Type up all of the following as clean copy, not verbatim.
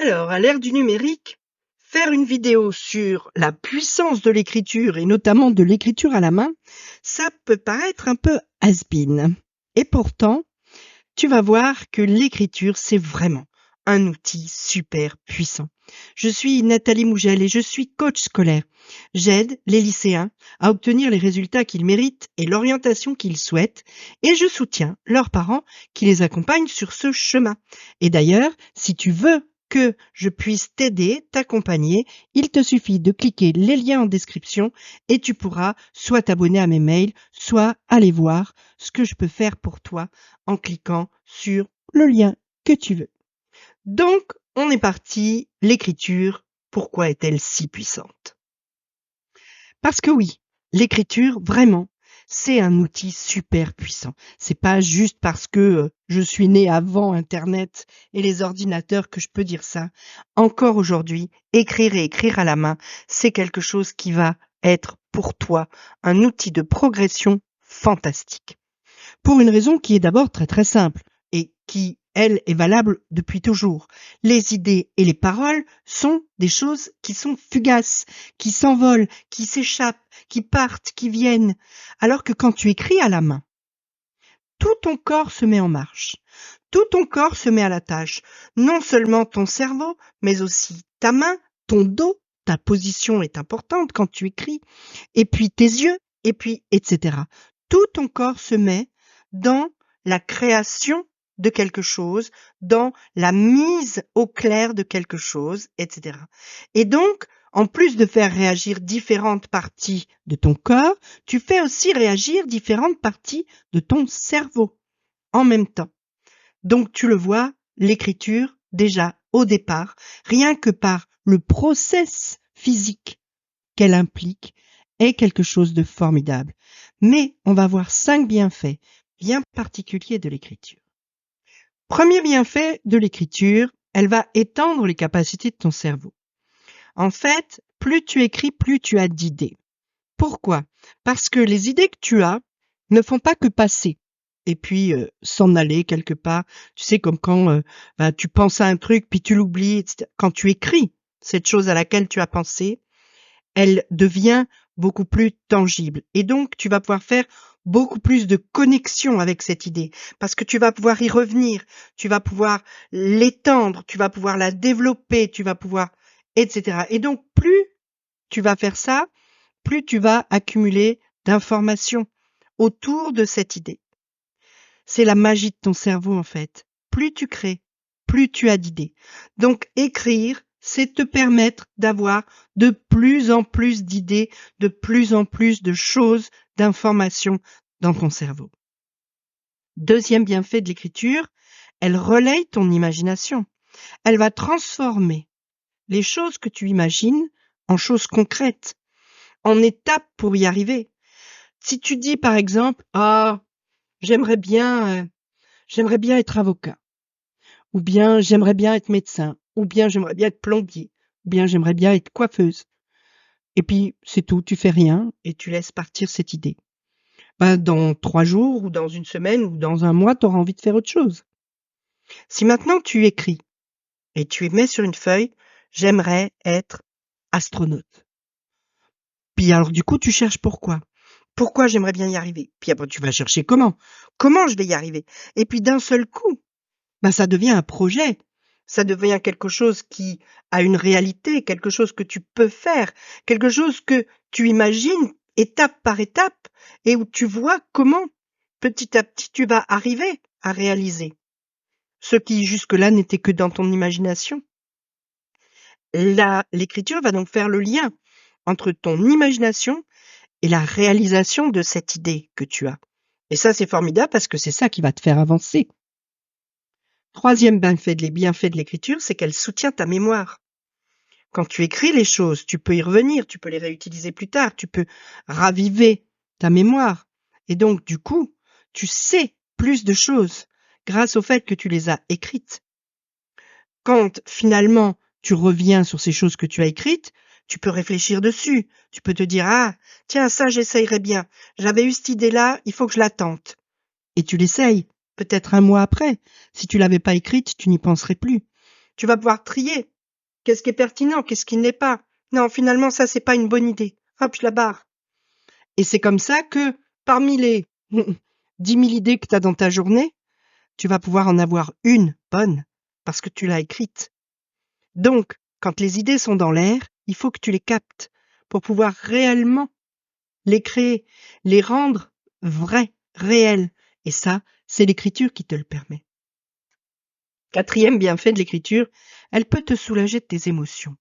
Alors, à l'ère du numérique, faire une vidéo sur la puissance de l'écriture et notamment de l'écriture à la main, ça peut paraître un peu has-been. Et pourtant, tu vas voir que l'écriture, c'est vraiment un outil super puissant. Je suis Nathalie Mougel et je suis coach scolaire. J'aide les lycéens à obtenir les résultats qu'ils méritent et l'orientation qu'ils souhaitent et je soutiens leurs parents qui les accompagnent sur ce chemin. Et d'ailleurs, si tu veux que je puisse t'aider, t'accompagner, il te suffit de cliquer les liens en description et tu pourras soit t'abonner à mes mails, soit aller voir ce que je peux faire pour toi en cliquant sur le lien que tu veux. Donc, on est parti. L'écriture, pourquoi est-elle si puissante? Parce que oui, l'écriture, vraiment, c'est un outil super puissant. C'est pas juste parce que je suis née avant Internet et les ordinateurs que je peux dire ça. Encore aujourd'hui, écrire et écrire à la main, c'est quelque chose qui va être pour toi un outil de progression fantastique. Pour une raison qui est d'abord très très simple et qui, elle, est valable depuis toujours. Les idées et les paroles sont des choses qui sont fugaces, qui s'envolent, qui s'échappent, qui partent, qui viennent. Alors que quand tu écris à la main, tout ton corps se met en marche. Tout ton corps se met à la tâche. Non seulement ton cerveau, mais aussi ta main, ton dos. Ta position est importante quand tu écris. Et puis tes yeux, et puis etc. Tout ton corps se met dans la création de quelque chose, dans la mise au clair de quelque chose, etc. Et donc, en plus de faire réagir différentes parties de ton corps, tu fais aussi réagir différentes parties de ton cerveau en même temps. Donc, tu le vois, l'écriture, déjà au départ, rien que par le process physique qu'elle implique, est quelque chose de formidable. Mais on va voir 5 bienfaits bien particuliers de l'écriture. Premier bienfait de l'écriture, elle va étendre les capacités de ton cerveau. En fait, plus tu écris, plus tu as d'idées. Pourquoi? Parce que les idées que tu as ne font pas que passer et puis s'en aller quelque part. Tu sais, comme quand tu penses à un truc, puis tu l'oublies, etc. Quand tu écris cette chose à laquelle tu as pensé, elle devient beaucoup plus tangible. Et donc, tu vas pouvoir faire beaucoup plus de connexion avec cette idée, parce que tu vas pouvoir y revenir, tu vas pouvoir l'étendre, tu vas pouvoir la développer, tu vas pouvoir, etc. Et donc, plus tu vas faire ça, plus tu vas accumuler d'informations autour de cette idée. C'est la magie de ton cerveau, en fait. Plus tu crées, plus tu as d'idées. Donc, écrire, c'est te permettre d'avoir de plus en plus d'idées, de plus en plus de choses, d'informations dans ton cerveau. Deuxième bienfait de l'écriture, elle relaye ton imagination. Elle va transformer les choses que tu imagines en choses concrètes, en étapes pour y arriver. Si tu dis par exemple, j'aimerais bien être avocat, ou bien j'aimerais bien être médecin, ou bien j'aimerais bien être plombier, ou bien j'aimerais bien être coiffeuse. Et puis c'est tout, tu fais rien et tu laisses partir cette idée. Dans 3 jours ou dans une semaine ou dans un mois, tu auras envie de faire autre chose. Si maintenant tu écris et tu mets sur une feuille, j'aimerais être astronaute. Puis alors du coup, tu cherches pourquoi. Pourquoi j'aimerais bien y arriver? Puis après, tu vas chercher comment. Comment je vais y arriver? Et puis d'un seul coup, ça devient un projet. Ça devient quelque chose qui a une réalité, quelque chose que tu peux faire, quelque chose que tu imagines étape par étape et où tu vois comment petit à petit tu vas arriver à réaliser ce qui jusque-là n'était que dans ton imagination. L'écriture va donc faire le lien entre ton imagination et la réalisation de cette idée que tu as. Et ça, c'est formidable parce que c'est ça qui va te faire avancer. Troisième bienfait de l'écriture, c'est qu'elle soutient ta mémoire. Quand tu écris les choses, tu peux y revenir, tu peux les réutiliser plus tard, tu peux raviver ta mémoire. Et donc, du coup, tu sais plus de choses grâce au fait que tu les as écrites. Quand finalement tu reviens sur ces choses que tu as écrites, tu peux réfléchir dessus. Tu peux te dire, tiens, ça j'essayerais bien. J'avais eu cette idée-là, il faut que je la tente. Et tu l'essayes, peut-être un mois après. Si tu l'avais pas écrite, tu n'y penserais plus. Tu vas pouvoir trier. Qu'est-ce qui est pertinent, qu'est-ce qui ne l'est pas. Non, finalement, ça, c'est pas une bonne idée. Hop, je la barre. Et c'est comme ça que, parmi les 10 000 idées que tu as dans ta journée, tu vas pouvoir en avoir une bonne, parce que tu l'as écrite. Donc, quand les idées sont dans l'air, il faut que tu les captes pour pouvoir réellement les créer, les rendre vraies, réelles. Et ça, c'est l'écriture qui te le permet. Quatrième bienfait de l'écriture, elle peut te soulager de tes émotions.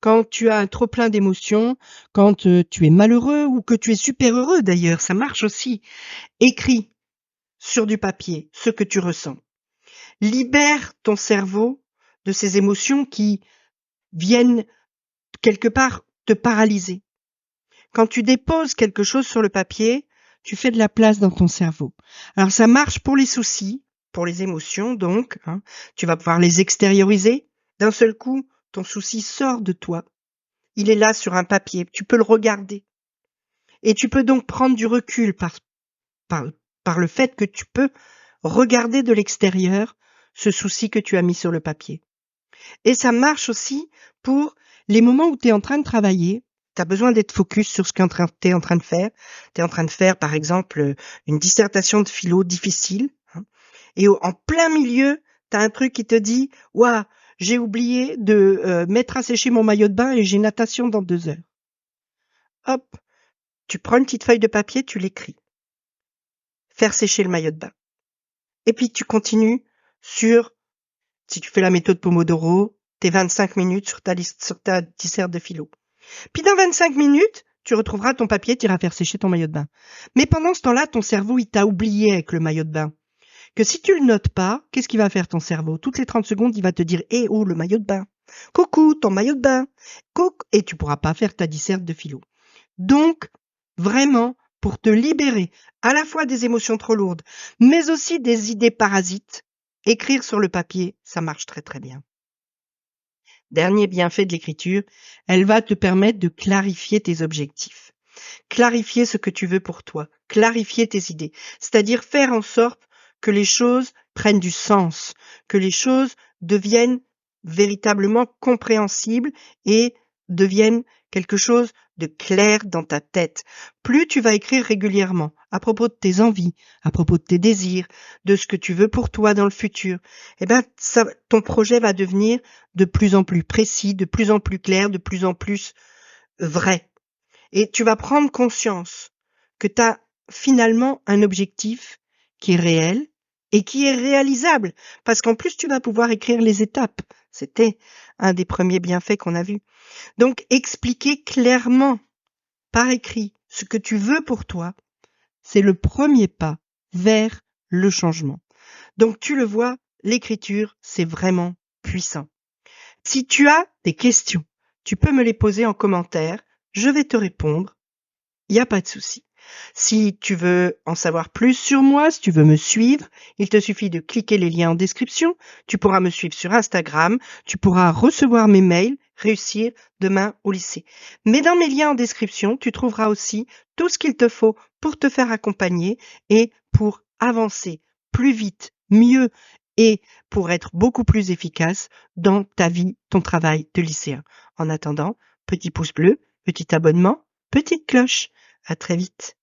Quand tu as un trop plein d'émotions, quand tu es malheureux ou que tu es super heureux d'ailleurs, ça marche aussi. Écris sur du papier ce que tu ressens. Libère ton cerveau de ces émotions qui viennent quelque part te paralyser. Quand tu déposes quelque chose sur le papier, tu fais de la place dans ton cerveau. Alors ça marche pour les soucis, pour les émotions donc, hein. Tu vas pouvoir les extérioriser. D'un seul coup, ton souci sort de toi. Il est là sur un papier, tu peux le regarder. Et tu peux donc prendre du recul par le fait que tu peux regarder de l'extérieur ce souci que tu as mis sur le papier. Et ça marche aussi pour les moments où tu es en train de travailler. Tu as besoin d'être focus sur ce que tu es en train de faire. Tu es en train de faire, par exemple, une dissertation de philo difficile. Hein, et en plein milieu, tu as un truc qui te dit « Ouah, j'ai oublié de mettre à sécher mon maillot de bain et j'ai natation dans 2 heures. » Hop, tu prends une petite feuille de papier, tu l'écris. Faire sécher le maillot de bain. Et puis tu continues sur, si tu fais la méthode Pomodoro, tes 25 minutes sur ta disserte de philo. Puis dans 25 minutes, tu retrouveras ton papier, tu iras faire sécher ton maillot de bain. Mais pendant ce temps-là, ton cerveau, il t'a oublié avec le maillot de bain. Que si tu le notes pas, qu'est-ce qu'il va faire ton cerveau? Toutes les 30 secondes, il va te dire « Eh oh, le maillot de bain. Coucou, ton maillot de bain. Coucou. » Et tu pourras pas faire ta disserte de philo. Donc, vraiment, pour te libérer à la fois des émotions trop lourdes, mais aussi des idées parasites, écrire sur le papier, ça marche très très bien. Dernier bienfait de l'écriture, elle va te permettre de clarifier tes objectifs, clarifier ce que tu veux pour toi, clarifier tes idées, c'est-à-dire faire en sorte que les choses prennent du sens, que les choses deviennent véritablement compréhensibles et deviennent quelque chose de clair dans ta tête. Plus tu vas écrire régulièrement à propos de tes envies, à propos de tes désirs, de ce que tu veux pour toi dans le futur, eh ben, ton projet va devenir de plus en plus précis, de plus en plus clair, de plus en plus vrai. Et tu vas prendre conscience que tu as finalement un objectif qui est réel et qui est réalisable. Parce qu'en plus, tu vas pouvoir écrire les étapes. C'était un des premiers bienfaits qu'on a vus. Donc, expliquer clairement par écrit ce que tu veux pour toi, c'est le premier pas vers le changement. Donc, tu le vois, l'écriture, c'est vraiment puissant. Si tu as des questions, tu peux me les poser en commentaire. Je vais te répondre. Il n'y a pas de souci. Si tu veux en savoir plus sur moi, si tu veux me suivre, il te suffit de cliquer les liens en description. Tu pourras me suivre sur Instagram. Tu pourras recevoir mes mails, réussir demain au lycée. Mais dans mes liens en description, tu trouveras aussi tout ce qu'il te faut pour te faire accompagner et pour avancer plus vite, mieux et pour être beaucoup plus efficace dans ta vie, ton travail de lycéen. En attendant, petit pouce bleu, petit abonnement, petite cloche. À très vite.